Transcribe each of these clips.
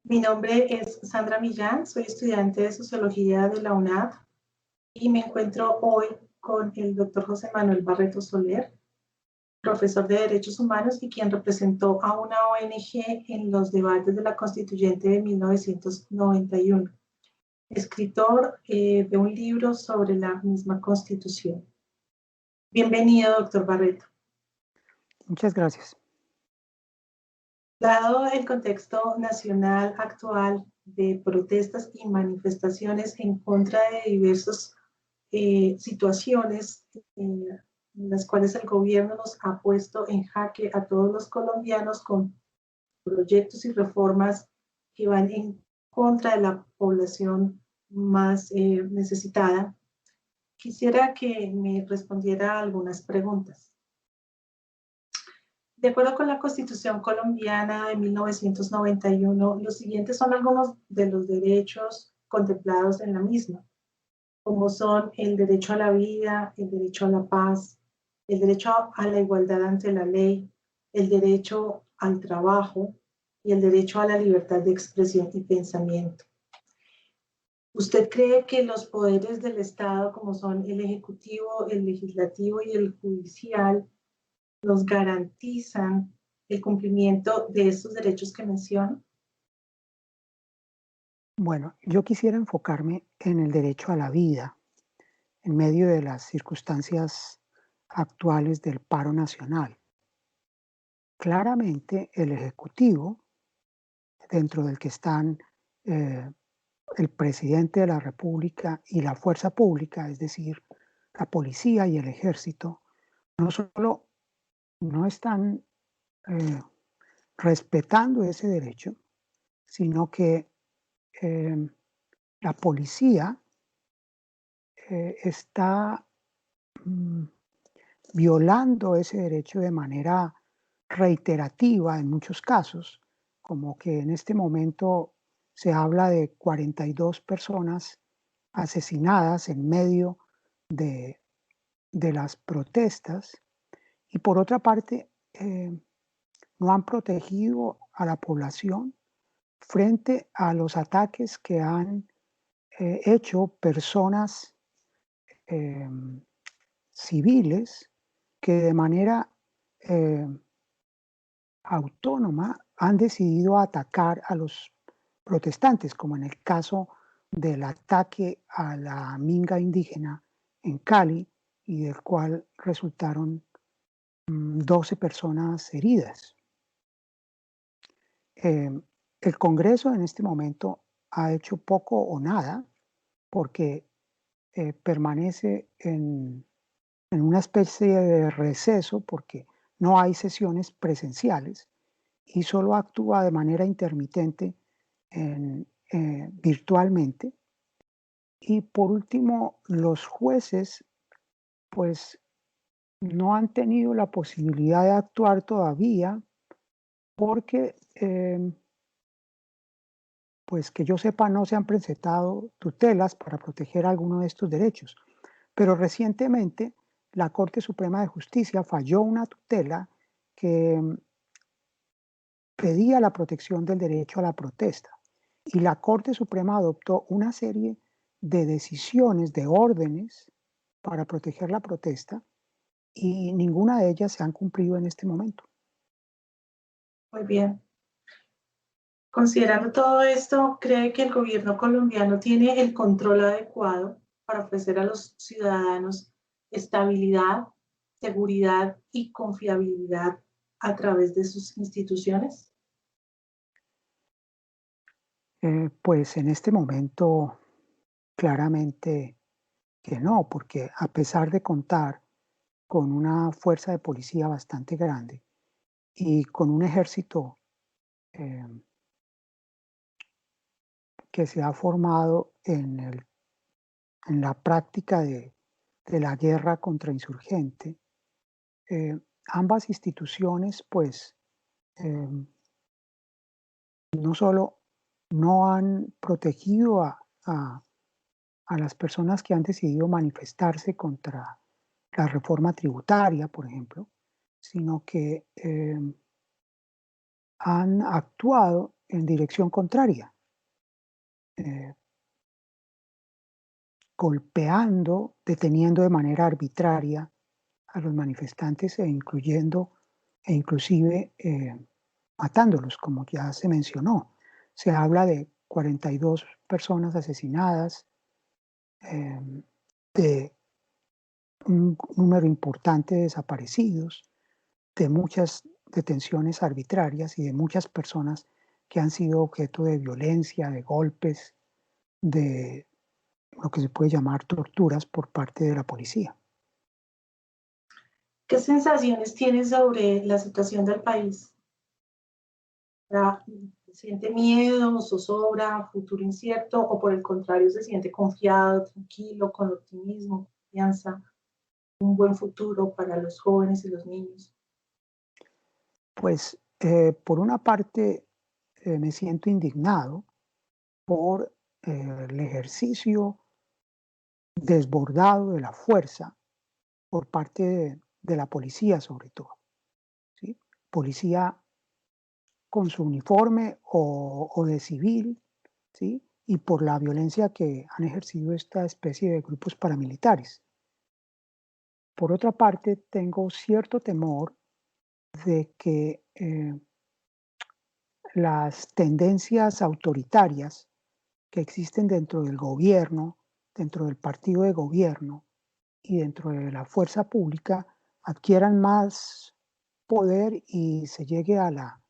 Mi nombre es Sandra Millán, soy estudiante de Sociología de la UNAD y me encuentro hoy con el doctor José Manuel Barreto Soler, profesor de Derechos Humanos y quien representó a una ONG en los debates de la Constituyente de 1991, escritor de un libro sobre la misma Constitución. Bienvenido, doctor Barreto. Muchas gracias. Dado el contexto nacional actual de protestas y manifestaciones en contra de diversas situaciones en las cuales el gobierno nos ha puesto en jaque a todos los colombianos con proyectos y reformas que van en contra de la población más necesitada, quisiera que me respondiera algunas preguntas. De acuerdo con la Constitución colombiana de 1991, los siguientes son algunos de los derechos contemplados en la misma, como son el derecho a la vida, el derecho a la paz, el derecho a la igualdad ante la ley, el derecho al trabajo y el derecho a la libertad de expresión y pensamiento. ¿Usted cree que los poderes del Estado, como son el ejecutivo, el legislativo y el judicial, nos garantizan el cumplimiento de estos derechos que menciono? Bueno, yo quisiera enfocarme en el derecho a la vida en medio de las circunstancias actuales del paro nacional. Claramente, el Ejecutivo, dentro del que están eh, el presidente de la República y la fuerza pública, es decir, la policía y el ejército, no solo no están eh, respetando ese derecho, sino que eh, la policía está mm, violando ese derecho de manera reiterativa en muchos casos, como que en este momento se habla de 42 personas asesinadas en medio de, de las protestas y por otra parte no han protegido a la población frente a los ataques que han hecho personas eh, civiles que de manera eh, autónoma han decidido atacar a los protestantes, como en el caso del ataque a la minga indígena en Cali y del cual resultaron 12 personas heridas. Eh, el Congreso en este momento ha hecho poco o nada porque permanece en una especie de receso porque no hay sesiones presenciales y solo actúa de manera intermitente virtualmente. Y por último, los jueces pues no han tenido la posibilidad de actuar todavía porque pues que yo sepa no se han presentado tutelas para proteger alguno de estos derechos. Pero recientemente la Corte Suprema de Justicia falló una tutela que pedía la protección del derecho a la protesta. Y la Corte Suprema adoptó una serie de decisiones, de órdenes para proteger la protesta y ninguna de ellas se han cumplido en este momento. Muy bien. Considerando todo esto, ¿cree que el gobierno colombiano tiene el control adecuado para ofrecer a los ciudadanos estabilidad, seguridad y confiabilidad a través de sus instituciones? Pues en este momento claramente que no, porque a pesar de contar con una fuerza de policía bastante grande y con un ejército eh, que se ha formado en la práctica de la guerra contra insurgente, ambas instituciones pues eh, no solo no han protegido a las personas que han decidido manifestarse contra la reforma tributaria, por ejemplo, sino que han actuado en dirección contraria, golpeando, deteniendo de manera arbitraria a los manifestantes e inclusive matándolos, como ya se mencionó. Se habla de 42 personas asesinadas, de un número importante de desaparecidos, de muchas detenciones arbitrarias y de muchas personas que han sido objeto de violencia, de golpes, de lo que se puede llamar torturas por parte de la policía. ¿Qué sensaciones tienes sobre la situación del país? ¿Siente miedo, zozobra, futuro incierto o por el contrario se siente confiado, tranquilo, con optimismo, confianza, un buen futuro para los jóvenes y los niños? Pues por una parte me siento indignado por el ejercicio desbordado de la fuerza por parte de la policía sobre todo, ¿sí? Policía con su uniforme o de civil, ¿sí? Y por la violencia que han ejercido esta especie de grupos paramilitares. Por otra parte, tengo cierto temor de que las tendencias autoritarias que existen dentro del gobierno, dentro del partido de gobierno y dentro de la fuerza pública adquieran más poder y se llegue a la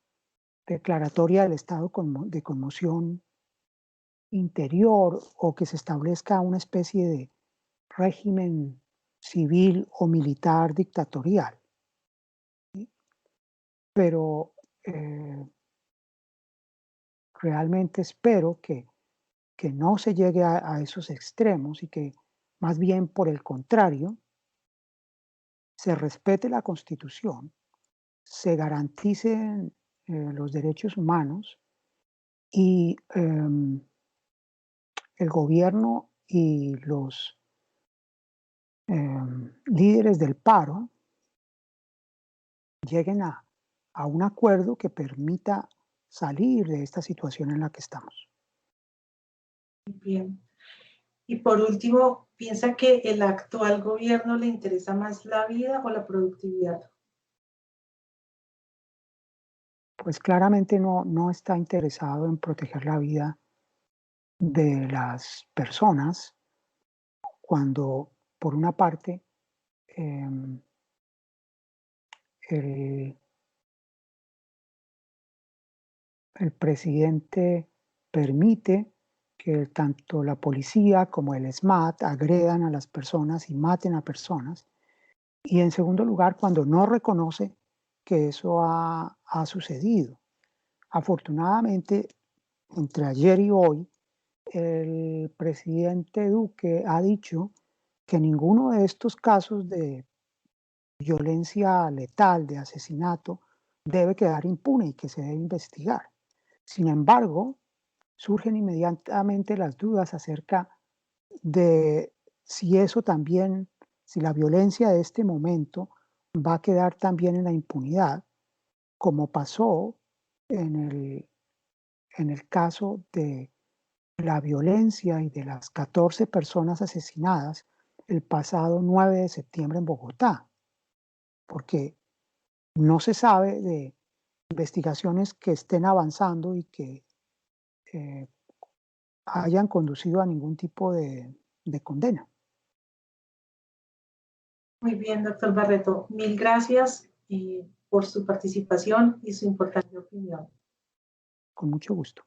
declaratoria del estado de conmoción interior o que se establezca una especie de régimen civil o militar dictatorial. ¿Sí? Pero realmente espero que no se llegue a esos extremos y que más bien por el contrario se respete la Constitución, se garanticen los derechos humanos y el gobierno y los líderes del paro lleguen a un acuerdo que permita salir de esta situación en la que estamos. Bien. Y por último, ¿piensa que el actual gobierno le interesa más la vida o la productividad? Pues claramente no está interesado en proteger la vida de las personas cuando, por una parte, em, el, el presidente permite que tanto la policía como el SMAT agredan a las personas y maten a personas. Y en segundo lugar, cuando no reconoce que eso ha sucedido. Afortunadamente, entre ayer y hoy, el presidente Duque ha dicho que ninguno de estos casos de violencia letal, de asesinato, debe quedar impune y que se debe investigar. Sin embargo, surgen inmediatamente las dudas acerca de si eso también, si la violencia de este momento va a quedar también en la impunidad, como pasó en el caso de la violencia y de las 14 personas asesinadas el pasado 9 de septiembre en Bogotá, porque no se sabe de investigaciones que estén avanzando y que eh, hayan conducido a ningún tipo de condena. Muy bien, doctor Barreto. Mil gracias por su participación y su importante opinión. Con mucho gusto.